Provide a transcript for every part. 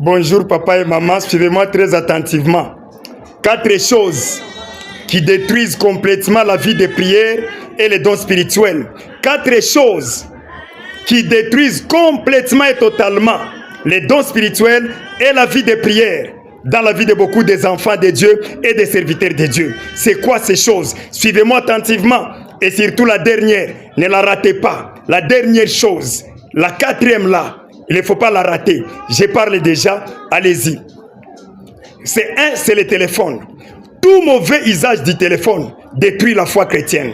Bonjour papa et maman, suivez-moi très attentivement. 4 choses qui détruisent complètement la vie de prière et les dons spirituels. 4 choses qui détruisent complètement et totalement les dons spirituels et la vie de prière dans la vie de beaucoup des enfants de Dieu et des serviteurs de Dieu. C'est quoi ces choses? Suivez-moi attentivement et surtout la dernière, ne la ratez pas. La dernière chose, la 4e là, il ne faut pas la rater. Je parle déjà, allez-y. C'est le téléphone. Tout mauvais usage du téléphone détruit la foi chrétienne,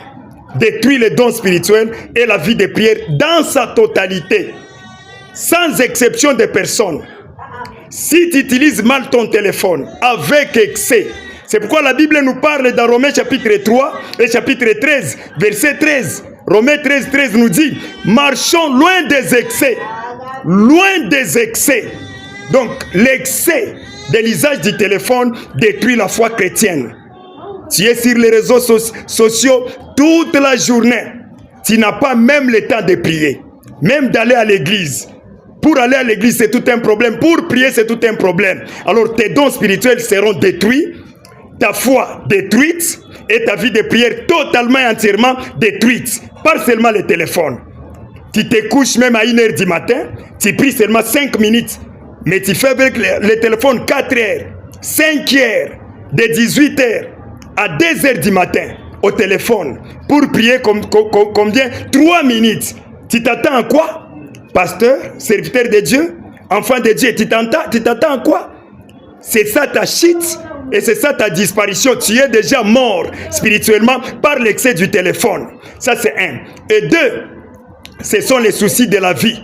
détruit les dons spirituels et la vie de prière dans sa totalité, sans exception de personne. Si tu utilises mal ton téléphone avec excès, c'est pourquoi la Bible nous parle dans Romains chapitre 3 et chapitre 13, verset 13. Romains 13, 13 nous dit, marchons loin des excès. Loin des excès. Donc, l'excès de l'usage du téléphone détruit la foi chrétienne. Tu es sur les réseaux sociaux toute la journée. Tu n'as pas même le temps de prier, même d'aller à l'église. Pour aller à l'église, c'est tout un problème. Pour prier, c'est tout un problème. Alors, tes dons spirituels seront détruits, ta foi détruite et ta vie de prière totalement et entièrement détruite. Pas seulement le téléphone. Tu te couches même à 1h du matin, tu pries seulement 5 minutes, mais tu fais avec le téléphone 4 heures, 5 heures, de 18h à 2h du matin au téléphone pour prier combien? 3 minutes. Tu t'attends à quoi? Pasteur, serviteur de Dieu, enfant de Dieu, tu t'attends à quoi? C'est ça ta chute et c'est ça ta disparition. Tu es déjà mort spirituellement par l'excès du téléphone. Ça c'est 1. Et 2, ce sont les soucis de la vie.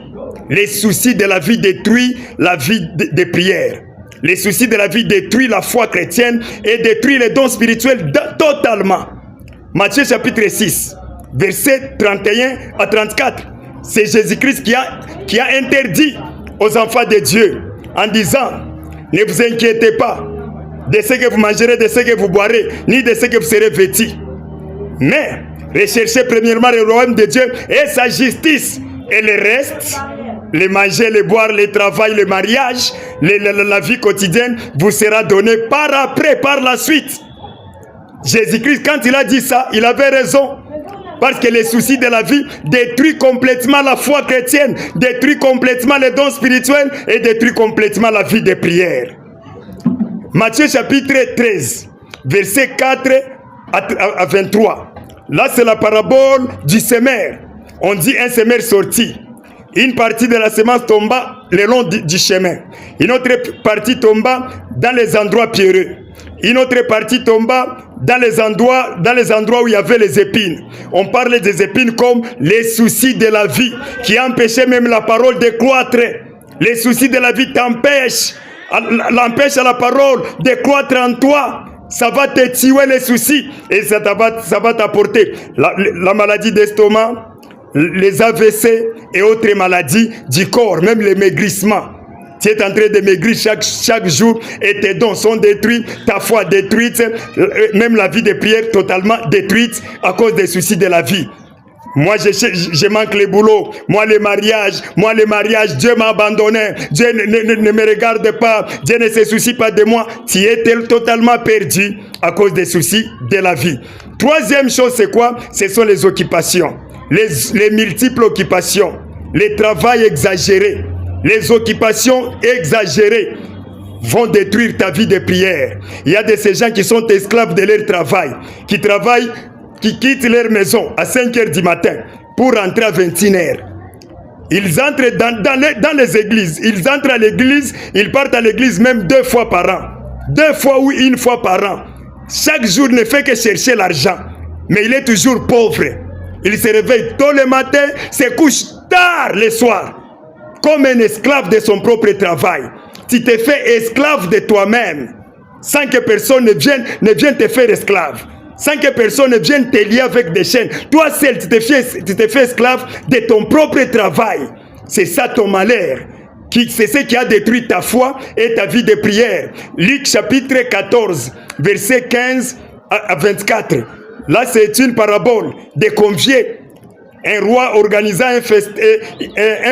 Les soucis de la vie détruisent la vie de prière. Les soucis de la vie détruisent la foi chrétienne et détruisent les dons spirituels totalement. Matthieu chapitre 6, verset 31 à 34. C'est Jésus-Christ qui a interdit aux enfants de Dieu en disant, ne vous inquiétez pas de ce que vous mangerez, de ce que vous boirez, ni de ce que vous serez vêtis. Mais recherchez premièrement le royaume de Dieu et sa justice. Et le reste, les manger, les boire, le travail, le mariage, la vie quotidienne vous sera donné par après, par la suite. Jésus-Christ, quand il a dit ça, il avait raison. Parce que les soucis de la vie détruisent complètement la foi chrétienne, détruisent complètement les dons spirituels et détruisent complètement la vie de prière. Matthieu chapitre 13, verset 4 à 23. Là, c'est la parabole du semeur. On dit un semeur sorti. Une partie de la semence tomba le long du chemin. Une autre partie tomba dans les endroits pierreux. Une autre partie tomba dans les endroits où il y avait les épines. On parle des épines comme les soucis de la vie qui empêchaient même la parole de croître. Les soucis de la vie l'empêchent à la parole de croître en toi. Ça va te tuer les soucis et ça va t'apporter la maladie d'estomac, les AVC et autres maladies du corps, même les maigrissements. Tu es en train de maigrir chaque jour et tes dons sont détruits, ta foi détruite, même la vie de prière totalement détruite à cause des soucis de la vie. Moi, je manque le boulot. Moi, le mariage, Dieu m'a abandonné. Dieu ne me regarde pas. Dieu ne se soucie pas de moi. Tu es totalement perdu à cause des soucis de la vie. 3e chose, c'est quoi? Ce sont les occupations. Les multiples occupations. Les travails exagérés. Les occupations exagérées vont détruire ta vie de prière. Il y a de ces gens qui sont esclaves de leur travail, qui quittent leur maison à 5 heures du matin pour rentrer à 21 heures. Ils entrent dans les églises. Ils entrent à l'église, ils partent à l'église même 2 fois par an. 2 fois ou 1 fois par an. Chaque jour ne fait que chercher l'argent. Mais il est toujours pauvre. Il se réveille tôt le matin, se couche tard le soir. Comme un esclave de son propre travail. Tu te fais esclave de toi-même. Sans que personne ne vienne te faire esclave. Sans que personne ne vienne te lier avec des chaînes. Toi seul, tu te fais esclave de ton propre travail. C'est ça ton malheur. C'est ce qui a détruit ta foi et ta vie de prière. Luc chapitre 14, verset 15 à 24. Là, c'est une parabole de conviés Un roi organisant un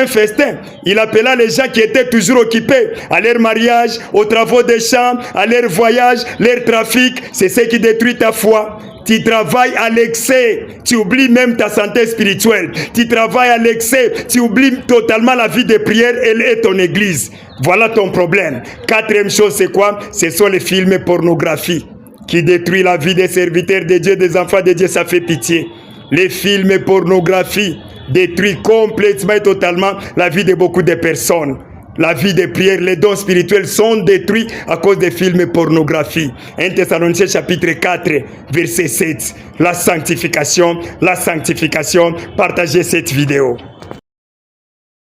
festin. Il appela les gens qui étaient toujours occupés à leur mariage, aux travaux des champs, à leur voyage, leur trafic. C'est ce qui détruit ta foi. Tu travailles à l'excès, tu oublies même ta santé spirituelle. Tu travailles à l'excès, tu oublies totalement la vie de prière et ton église. Voilà ton problème. Quatrième chose, c'est quoi? Ce sont les films pornographiques qui détruisent la vie des serviteurs de Dieu, des enfants de Dieu. Ça fait pitié. Les films pornographiques détruisent complètement et totalement la vie de beaucoup de personnes. La vie de prière, les dons spirituels sont détruits à cause des films pornographiques. 1 Thessaloniciens chapitre 4, verset 7. La sanctification. Partagez cette vidéo.